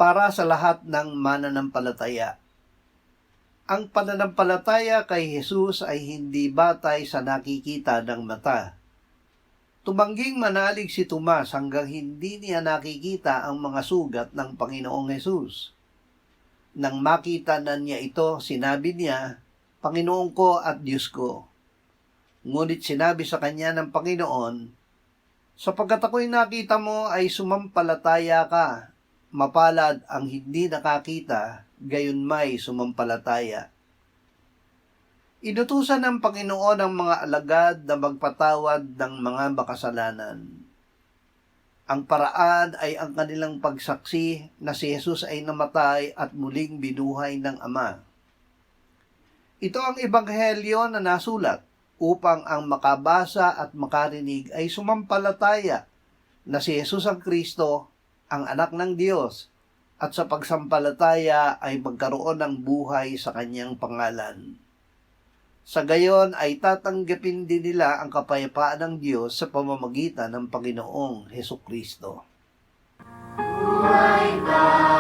para sa lahat ng mananampalataya. Ang pananampalataya kay Jesus ay hindi batay sa nakikita ng mata. Tumangging manalig si Tomas hanggang hindi niya nakikita ang mga sugat ng Panginoong Jesus. Nang makita na niya ito, sinabi niya, "Panginoon ko at Diyos ko." Ngunit sinabi sa kanya ng Panginoon, "Sapagkat ako'y nakita mo ay sumampalataya ka, mapalad ang hindi nakakita, gayon may sumampalataya." Inutusan ng Panginoon ang mga alagad na magpatawad ng mga makasalanan. Ang paraan ay ang kanilang pagsaksi na si Jesus ay namatay at muling binuhay ng Ama. Ito ang ebanghelyo na nasulat upang ang makabasa at makarinig ay sumampalataya na si Jesus ang Kristo, ang anak ng Diyos, at sa pagsampalataya ay magkaroon ng buhay sa kanyang pangalan. Sa gayon ay tatanggapin din nila ang kapayapaan ng Diyos sa pamamagitan ng Panginoong Hesukristo. Buhay ka!